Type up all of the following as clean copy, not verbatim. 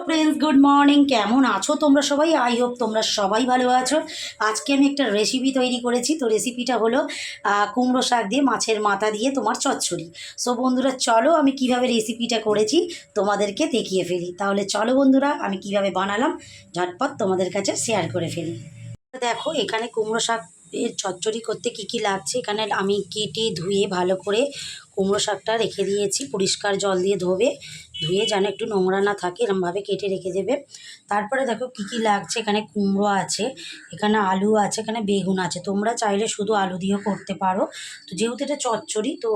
Friends, good morning. কেমন আছো তোমরা সবাই? আই হোপ তোমরা সবাই ভালো আছো। আজকে আমি একটা রেসিপি তৈরি করেছি। তো রেসিপিটা হলো কুমড়ো শাক দিয়ে মাছের মাথা দিয়ে তোমার চচ্চড়ি। সো বন্ধুরা, চলো আমি কিভাবে রেসিপিটা করেছি তোমাদেরকে দেখিয়ে ফেলি। তাহলে চলো বন্ধুরা, আমি কিভাবে বানালাম ঝটপট তোমাদের কাছে শেয়ার করে ফেলি। দেখো, এখানে কুমড়ো শাক এর চচ্চড়ি করতে কি কি লাগছে। এখানে আমি কেটে ধুয়ে ভালো করে কুমড়ো শাকটা রেখে দিয়েছি। পরিষ্কার জল দিয়ে ধুয়ে যেন একটু নোংরা না থাকে, এরমভাবে কেটে রেখে দেবে। তারপরে দেখো কি কি লাগছে। এখানে কুমড়ো আছে, এখানে আলু আছে, এখানে বেগুন আছে। তোমরা চাইলে শুধু আলু দিয়েও করতে পারো। তো যেহেতু এটা চচ্চড়ি, তো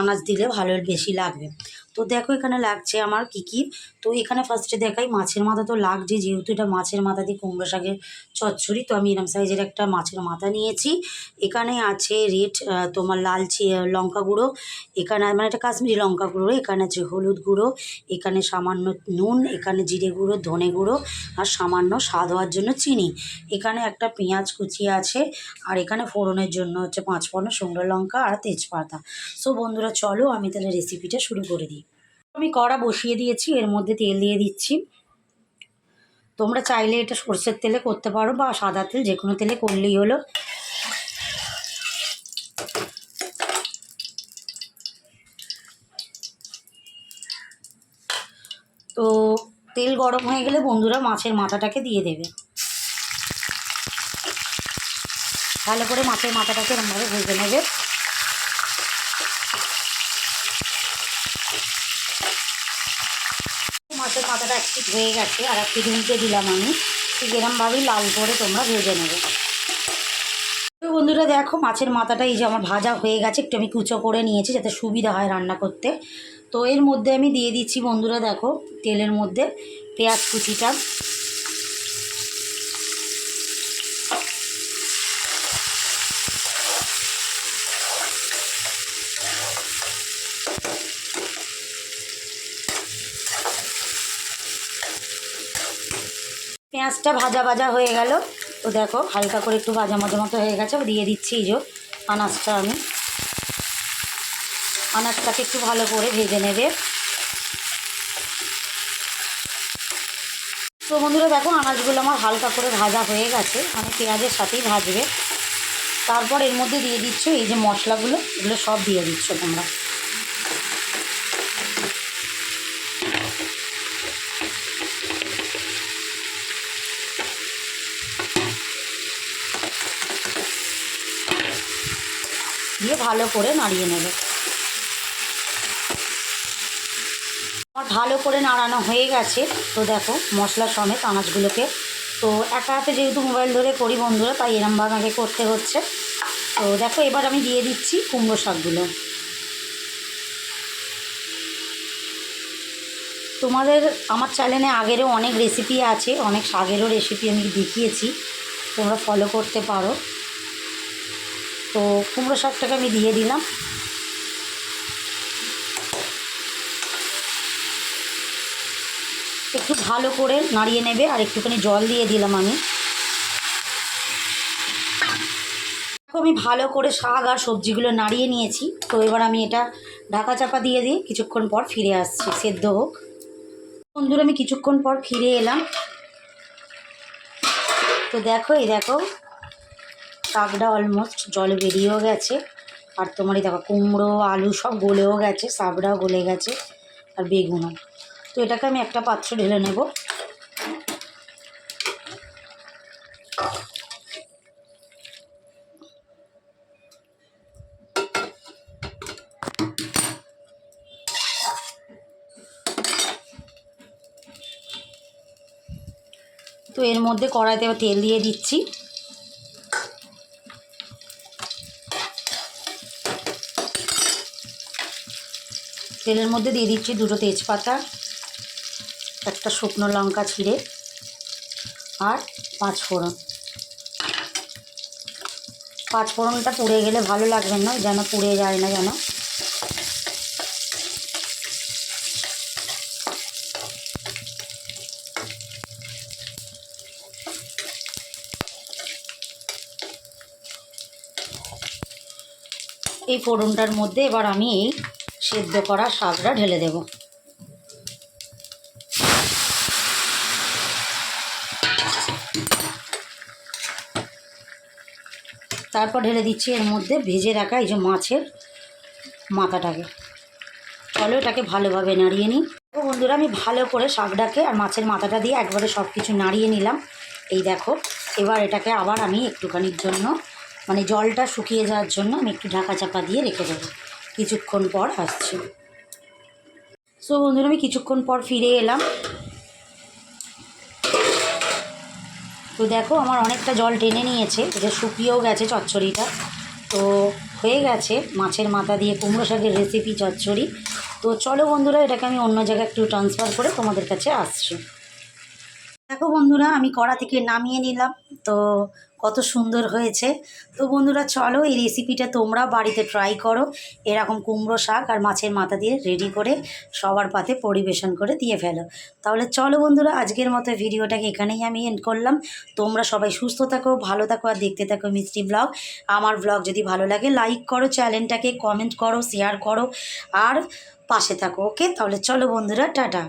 আনাজ দিলে ভালো বেশি লাগবে। তো দেখো এখানে লাগছে আমার কি কি। তো এখানে ফার্স্টে দেখাই, মাছের মাথা তো লাগছে, যেহেতু এটা মাছের মাথা দিয়ে কুমড়ো শাকের চচ্চড়ি। তো আমি এরম সাইজের একটা মাছের মাথা নিয়েছি। এখানে আছে রেড তোমার লাল লঙ্কা গুঁড়ো, এখানে মানে এটা কাশ্মীরি লঙ্কা গুঁড়ো, এখানে আছে হলুদ গুঁড়ো, এখানে সামান্য নুন, এখানে জিরে গুঁড়ো, ধনে গুঁড়ো, আর সামান্য স্বাদ হওয়ার জন্য চিনি। এখানে একটা পেঁয়াজ কুচি আছে, আর এখানে ফোড়নের জন্য হচ্ছে 5 ফোড়ন, শুকনো লঙ্কা আর তেজপাতা। সো বন্ধুরা, চলো আমি তাহলে রেসিপিটা শুরু করে দিই। আমি কড়া বসিয়ে দিয়েছি, এর মধ্যে তেল দিয়ে দিচ্ছি। তোমরা চাইলে এটা সরষের তেলে করতে পারো বা সাদা তেল, যে কোনো তেলে করলেই হলো। তো তেল গরম হয়ে গেলে বন্ধুরা মাছের মাথাটাকে দিয়ে দেবে। ভালো করে মাছের মাথাটাকে এরমভাবে ভেজে নেবে। মাছের মাথাটা এক পিঠ হয়ে গেছে, আর এক পিঠ উল্টে দিলাম আমি। ঠিক এরমভাবেই লাল করে তোমরা ভেজে নেবে। তো বন্ধুরা দেখো, মাছের মাথাটা এই যে আমার ভাজা হয়ে গেছে, একটু আমি কুচো করে নিয়েছি যাতে সুবিধা হয় রান্না করতে। তো এর মধ্যে আমি দিয়ে দিচ্ছি বন্ধুরা, দেখো তেলের মধ্যে পেঁয়াজ কুচিটা, পেঁয়াজটা ভাজা ভাজা হয়ে গেল। তো দেখো হালকা করে একটু ভাজা মতো হয়ে গেছে। দিয়ে দিচ্ছি এই যে আনাজটা। আমি আনাজটাকে একটু ভালো করে ভেজে নেবে। তো বন্ধুরা দেখো, আনাজগুলো আমার হালকা করে ভাজা হয়ে গেছে, আমি পেঁয়াজের সাথেই ভাজবে। তারপর এর মধ্যে দিয়ে দিচ্ছ এই যে মশলাগুলো, এগুলো সব দিয়ে দিচ্ছ তোমরা। দিয়ে ভালো করে নাড়িয়ে নেবে। আমার ভালো করে নাড়ানো হয়ে গেছে। তো দেখো মশলা সমেত আনাজগুলোকে, তো একা হাতে যেহেতু মোবাইল ধরে করি বন্ধুরা, তাই এরমভাবে আগে করতে হচ্ছে। তো দেখো এবার আমি দিয়ে দিচ্ছি কুমড়ো শাকগুলো। তোমাদের আমার চ্যানেলে আগেরও অনেক রেসিপি আছে, অনেক শাকেরও রেসিপি আমি দেখিয়েছি, তোমরা ফলো করতে পারো। তো কুমড়ো শাকটাকে আমি দিয়ে দিলাম। একটু ভালো করে নাড়িয়ে নেবে, আর একটুখানি জল দিয়ে দিলাম আমি। আমি ভালো করে শাক আর সবজিগুলো নাড়িয়ে নিয়েছি। তো এবার আমি এটা ঢাকা চাপা দিয়ে দিই, কিছুক্ষণ পর ফিরে আসছি, সেদ্ধ হোক। বন্ধুরা আমি কিছুক্ষণ পর ফিরে এলাম। তো দেখো এই দেখো শাকটা অলমোস্ট জল বেরিয়েও গেছে, আর তোমার এই দেখো কুমড়ো আলু সব গলেও গেছে, শাকটাও গলে গেছে, আর বেগুনও। তো এটাকে আমি একটা পাত্রে ঢেলে নেব। তো এর মধ্যে কড়াইতে তেল দিয়ে দিচ্ছি। তেলের মধ্যে দিয়ে দিচ্ছি 2টো তেজপাতা, একটা শুকনো লঙ্কা ছিঁড়ে, আর 5 ফোড়ন। 5 ফোড়নটা পুড়ে গেলে ভালো লাগবে না, যেন পুড়ে যায় না যেন। এই ফোড়নটার মধ্যে এবার আমি এই সেদ্ধ করা শাকটা ঢেলে দেব। তারপর ঢেলে দিচ্ছি এর মধ্যে ভেজে রাখা এই যে মাছের মাথাটাকে। চলো এটাকে ভালোভাবে নাড়িয়ে নিই। তো বন্ধুরা আমি ভালো করে শাকটাকে আর মাছের মাথাটা দিয়ে একবারে সব কিছু নাড়িয়ে নিলাম। এই দেখো, এবার এটাকে আবার আমি একটুখানির জন্য মানে জলটা শুকিয়ে যাওয়ার জন্য আমি একটু ঢাকা চাপা দিয়ে রেখে দেবো। কিছুক্ষণ পর আসছি। সো বন্ধুরা আমি কিছুক্ষণ পর ফিরে এলাম। তো দেখো আমার অনেকটা জল টেনে নিয়েছে, এটা শুকিয়েও গেছে চচ্চড়িটা। তো হয়ে গেছে মাছের মাথা দিয়ে কুমড়ো শাকের রেসিপি চচ্চড়ি। তো চলো বন্ধুরা এটাকে আমি অন্য জায়গায় একটু ট্রান্সফার করে তোমাদের কাছে আসছি। দেখো বন্ধুরা আমি কড়া থেকে নামিয়ে নিলাম। তো কত সুন্দর হয়েছে। তো বন্ধুরা চলো এই রেসিপিটা তোমরা বাড়িতে ট্রাই করো। এরকম কুমড়ো শাক আর মাছের মাথা দিয়ে রেডি করে সবার পাতে পরিবেশন করে দিয়ে ফেলো। তাহলে চলো বন্ধুরা আজকের মতো ভিডিওটাকে এখানেই আমি এন্ড করলাম। তোমরা সবাই সুস্থ থাকো, ভালো থাকো আর দেখতে থাকো মিষ্টি ব্লগ। আমার ব্লগ যদি ভালো লাগে লাইক করো, চ্যানেলটাকে কমেন্ট করো, শেয়ার করো আর পাশে থাকো। ওকে, তাহলে চলো বন্ধুরা, টাটা।